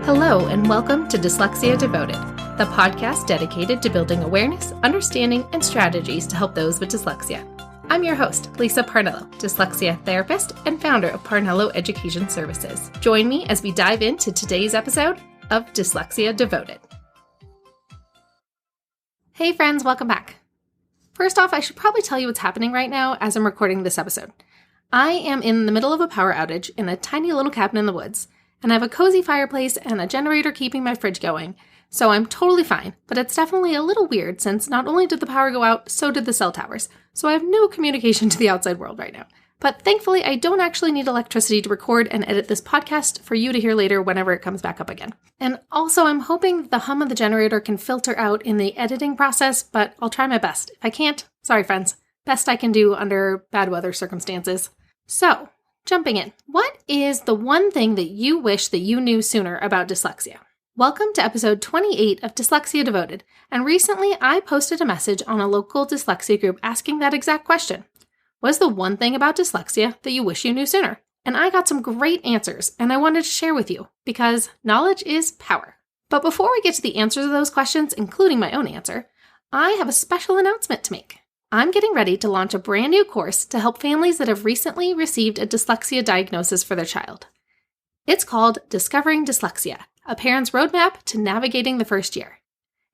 Hello, and welcome to Dyslexia Devoted, the podcast dedicated to building awareness, understanding, and strategies to help those with dyslexia. I'm your host, Lisa Parnello, dyslexia therapist and founder of Parnello Education Services. Join me as we dive into today's episode of Dyslexia Devoted. Hey friends, welcome back. First off, I should probably tell you what's happening right now as I'm recording this episode. I am in the middle of a power outage in a tiny little cabin in the woods, and I have a cozy fireplace and a generator keeping my fridge going, so I'm totally fine, but it's definitely a little weird since not only did the power go out, so did the cell towers, so I have no communication to the outside world right now. But thankfully, I don't actually need electricity to record and edit this podcast for you to hear later whenever it comes back up again. And also, I'm hoping the hum of the generator can filter out in the editing process, but I'll try my best. If I can't, sorry friends, best I can do under bad weather circumstances. So, jumping in, what is the one thing that you wish that you knew sooner about dyslexia? Welcome to episode 28 of Dyslexia Devoted, and recently I posted a message on a local dyslexia group asking that exact question. What is the one thing about dyslexia that you wish you knew sooner? And I got some great answers, and I wanted to share with you, because knowledge is power. But before we get to the answers of those questions, including my own answer, I have a special announcement to make. I'm getting ready to launch a brand new course to help families that have recently received a dyslexia diagnosis for their child. It's called Discovering Dyslexia, a parent's roadmap to navigating the first year.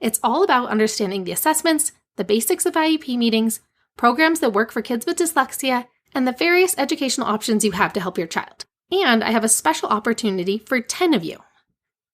It's all about understanding the assessments, the basics of IEP meetings, programs that work for kids with dyslexia, and the various educational options you have to help your child. And I have a special opportunity for 10 of you.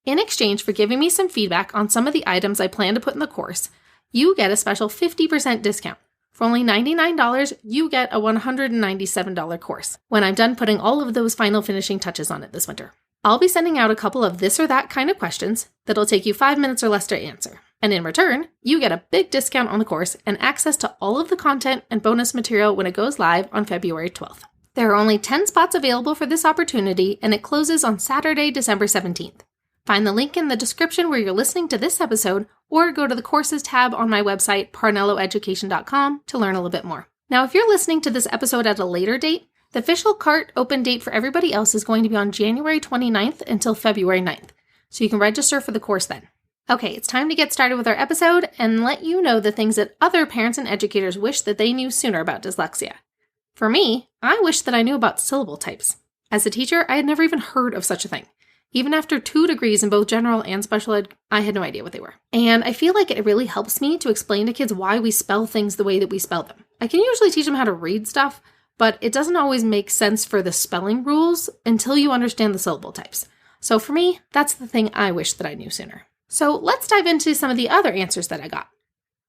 In exchange for giving me some feedback on some of the items I plan to put in the course, you get a special 50% discount. For only $99, you get a $197 course when I'm done putting all of those final finishing touches on it this winter. I'll be sending out a couple of this or that kind of questions that'll take you 5 minutes or less to answer. And in return, you get a big discount on the course and access to all of the content and bonus material when it goes live on February 12th. There are only 10 spots available for this opportunity, and it closes on Saturday, December 17th. Find the link in the description where you're listening to this episode, or go to the courses tab on my website, parnelloeducation.com, to learn a little bit more. Now, if you're listening to this episode at a later date, the official cart open date for everybody else is going to be on January 29th until February 9th, so you can register for the course then. Okay, it's time to get started with our episode and let you know the things that other parents and educators wish that they knew sooner about dyslexia. For me, I wish that I knew about syllable types. As a teacher, I had never even heard of such a thing. Even after 2 degrees in both general and special ed, I had no idea what they were. And I feel like it really helps me to explain to kids why we spell things the way that we spell them. I can usually teach them how to read stuff, but it doesn't always make sense for the spelling rules until you understand the syllable types. So for me, that's the thing I wish that I knew sooner. So let's dive into some of the other answers that I got.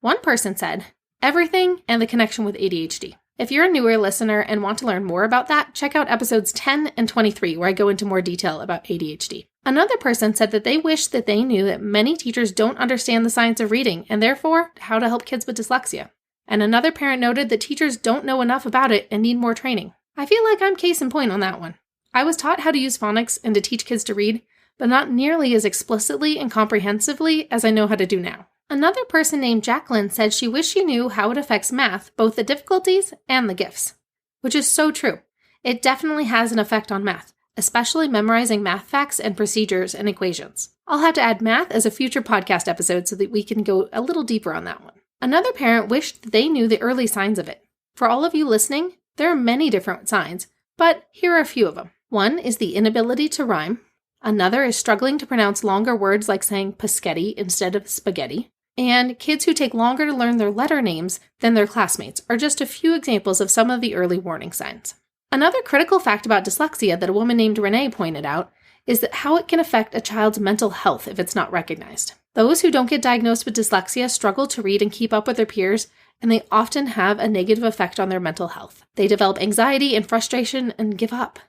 One person said, everything and the connection with ADHD. If you're a newer listener and want to learn more about that, check out episodes 10 and 23 where I go into more detail about ADHD. Another person said that they wish that they knew that many teachers don't understand the science of reading and therefore how to help kids with dyslexia. And another parent noted that teachers don't know enough about it and need more training. I feel like I'm case in point on that one. I was taught how to use phonics and to teach kids to read, but not nearly as explicitly and comprehensively as I know how to do now. Another person named Jacqueline said she wished she knew how it affects math, both the difficulties and the gifts. Which is so true. It definitely has an effect on math, especially memorizing math facts and procedures and equations. I'll have to add math as a future podcast episode so that we can go a little deeper on that one. Another parent wished that they knew the early signs of it. For all of you listening, there are many different signs, but here are a few of them. One is the inability to rhyme. Another is struggling to pronounce longer words like saying paschetti instead of spaghetti. And kids who take longer to learn their letter names than their classmates are just a few examples of some of the early warning signs. Another critical fact about dyslexia that a woman named Renee pointed out is that how it can affect a child's mental health if it's not recognized. Those who don't get diagnosed with dyslexia struggle to read and keep up with their peers, and they often have a negative effect on their mental health. They develop anxiety and frustration and give up.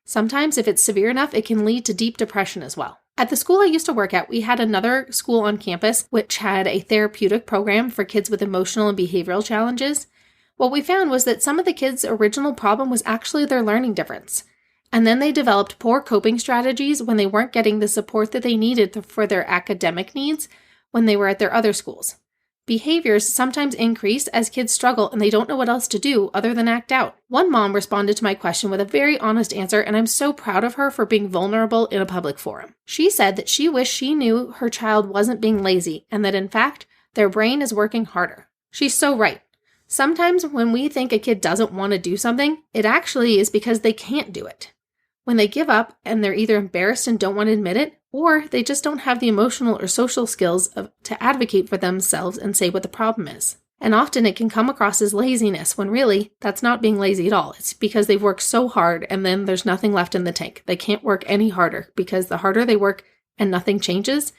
Sometimes, if it's severe enough, it can lead to deep depression as well. At the school I used to work at, we had another school on campus which had a therapeutic program for kids with emotional and behavioral challenges. What we found was that some of the kids' original problem was actually their learning difference. And then they developed poor coping strategies when they weren't getting the support that they needed for their academic needs when they were at their other schools. Behaviors sometimes increase as kids struggle and they don't know what else to do other than act out. One mom responded to my question with a very honest answer, and I'm so proud of her for being vulnerable in a public forum. She said that she wished she knew her child wasn't being lazy and that in fact, their brain is working harder. She's so right. Sometimes when we think a kid doesn't want to do something, it actually is because they can't do it. When they give up and they're either embarrassed and don't want to admit it, or they just don't have the emotional or social skills to advocate for themselves and say what the problem is. And often it can come across as laziness when really that's not being lazy at all. It's because they've worked so hard and then there's nothing left in the tank. They can't work any harder because the harder they work and nothing changes,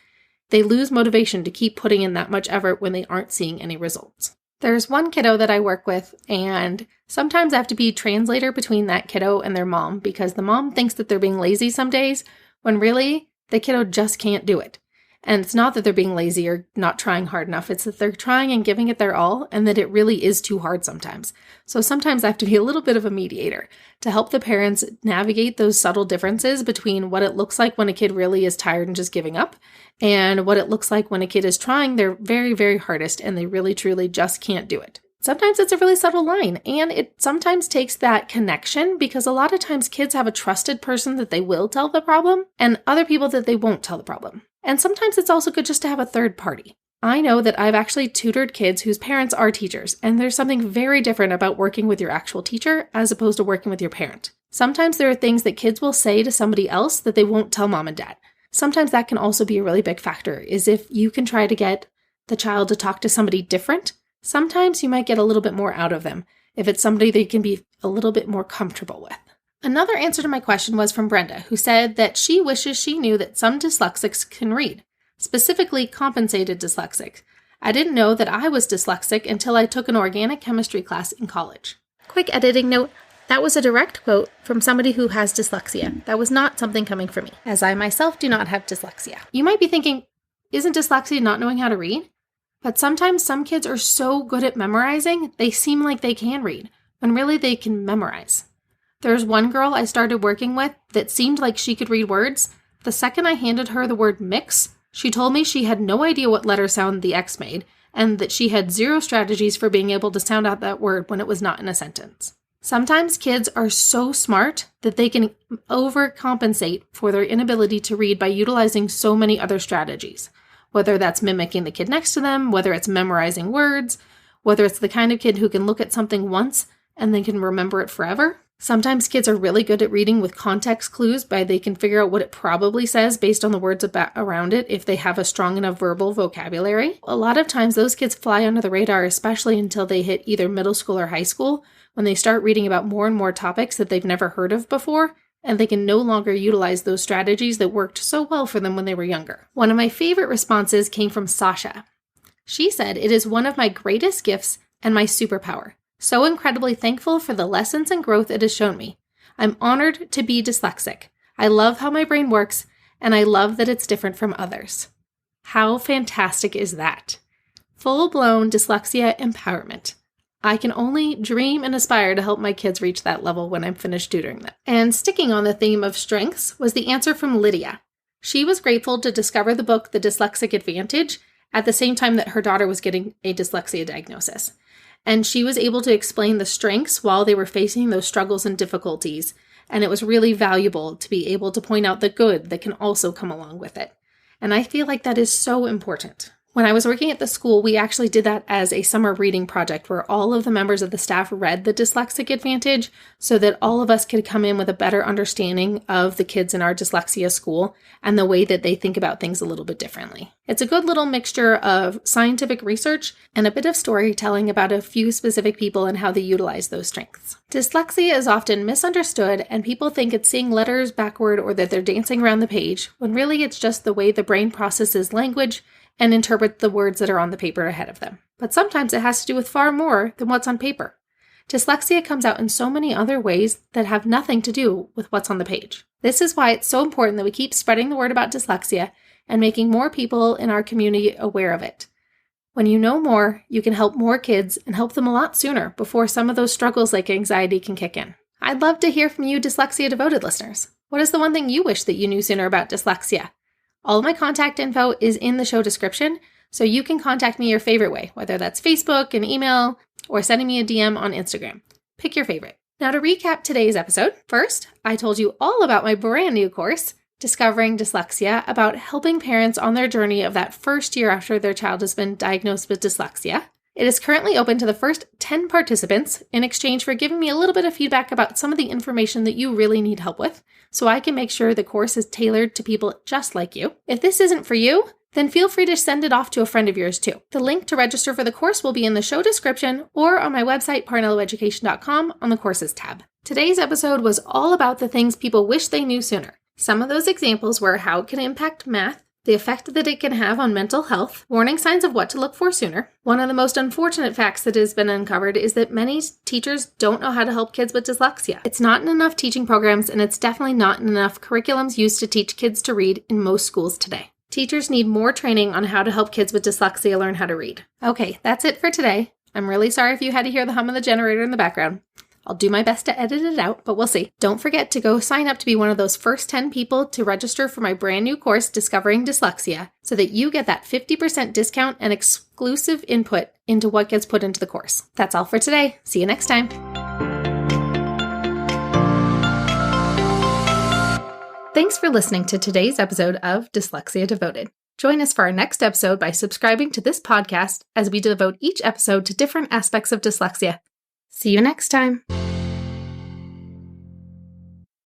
they lose motivation to keep putting in that much effort when they aren't seeing any results. There's one kiddo that I work with, and sometimes I have to be translator between that kiddo and their mom because the mom thinks that they're being lazy some days when really the kiddo just can't do it. And it's not that they're being lazy or not trying hard enough. It's that they're trying and giving it their all and that it really is too hard sometimes. So sometimes I have to be a little bit of a mediator to help the parents navigate those subtle differences between what it looks like when a kid really is tired and just giving up and what it looks like when a kid is trying their very, very hardest and they really, truly just can't do it. Sometimes it's a really subtle line, and it sometimes takes that connection because a lot of times kids have a trusted person that they will tell the problem and other people that they won't tell the problem. And sometimes it's also good just to have a third party. I know that I've actually tutored kids whose parents are teachers, and there's something very different about working with your actual teacher as opposed to working with your parent. Sometimes there are things that kids will say to somebody else that they won't tell mom and dad. Sometimes that can also be a really big factor, is if you can try to get the child to talk to somebody different, sometimes you might get a little bit more out of them if it's somebody that you can be a little bit more comfortable with. Another answer to my question was from Brenda, who said that she wishes she knew that some dyslexics can read, specifically compensated dyslexics. I didn't know that I was dyslexic until I took an organic chemistry class in college. Quick editing note, that was a direct quote from somebody who has dyslexia. That was not something coming from me, as I myself do not have dyslexia. You might be thinking, isn't dyslexia not knowing how to read? But sometimes some kids are so good at memorizing, they seem like they can read, when really they can memorize. There's one girl I started working with that seemed like she could read words. The second I handed her the word mix, she told me she had no idea what letter sound the X made, and that she had zero strategies for being able to sound out that word when it was not in a sentence. Sometimes kids are so smart that they can overcompensate for their inability to read by utilizing so many other strategies. Whether that's mimicking the kid next to them, whether it's memorizing words, whether it's the kind of kid who can look at something once and then can remember it forever. Sometimes kids are really good at reading with context clues by they can figure out what it probably says based on the words around it if they have a strong enough verbal vocabulary. A lot of times those kids fly under the radar, especially until they hit either middle school or high school, when they start reading about more and more topics that they've never heard of before, and they can no longer utilize those strategies that worked so well for them when they were younger. One of my favorite responses came from Sasha. She said, "It is one of my greatest gifts and my superpower. So incredibly thankful for the lessons and growth it has shown me. I'm honored to be dyslexic. I love how my brain works, and I love that it's different from others." How fantastic is that? Full-blown dyslexia empowerment. I can only dream and aspire to help my kids reach that level when I'm finished tutoring them. And sticking on the theme of strengths was the answer from Lydia. She was grateful to discover the book, The Dyslexic Advantage, at the same time that her daughter was getting a dyslexia diagnosis. And she was able to explain the strengths while they were facing those struggles and difficulties. And it was really valuable to be able to point out the good that can also come along with it. And I feel like that is so important. When I was working at the school, we actually did that as a summer reading project where all of the members of the staff read The Dyslexic Advantage so that all of us could come in with a better understanding of the kids in our dyslexia school and the way that they think about things a little bit differently. It's a good little mixture of scientific research and a bit of storytelling about a few specific people and how they utilize those strengths. Dyslexia is often misunderstood, and people think it's seeing letters backward or that they're dancing around the page, when really it's just the way the brain processes language and interpret the words that are on the paper ahead of them. But sometimes it has to do with far more than what's on paper. Dyslexia comes out in so many other ways that have nothing to do with what's on the page. This is why it's so important that we keep spreading the word about dyslexia and making more people in our community aware of it. When you know more, you can help more kids and help them a lot sooner before some of those struggles like anxiety can kick in. I'd love to hear from you Dyslexia Devoted listeners. What is the one thing you wish that you knew sooner about dyslexia? All of my contact info is in the show description, So you can contact me your favorite way, whether that's Facebook, an email, or sending me a DM on Instagram. Pick your favorite. Now to recap today's episode, first, I told you all about my brand new course, Discovering Dyslexia, about helping parents on their journey of that first year after their child has been diagnosed with dyslexia. It is currently open to the first 10 participants in exchange for giving me a little bit of feedback about some of the information that you really need help with, so I can make sure the course is tailored to people just like you. If this isn't for you, then feel free to send it off to a friend of yours too. The link to register for the course will be in the show description or on my website, parnelloeducation.com, on the courses tab. Today's episode was all about the things people wish they knew sooner. Some of those examples were how it can impact math, the effect that it can have on mental health, warning signs of what to look for sooner. One of the most unfortunate facts that has been uncovered is that many teachers don't know how to help kids with dyslexia. It's not in enough teaching programs, and it's definitely not in enough curriculums used to teach kids to read in most schools today. Teachers need more training on how to help kids with dyslexia learn how to read. Okay, that's it for today. I'm really sorry if you had to hear the hum of the generator in the background. I'll do my best to edit it out, but we'll see. Don't forget to go sign up to be one of those first 10 people to register for my brand new course, Discovering Dyslexia, so that you get that 50% discount and exclusive input into what gets put into the course. That's all for today. See you next time. Thanks for listening to today's episode of Dyslexia Devoted. Join us for our next episode by subscribing to this podcast as we devote each episode to different aspects of dyslexia. See you next time.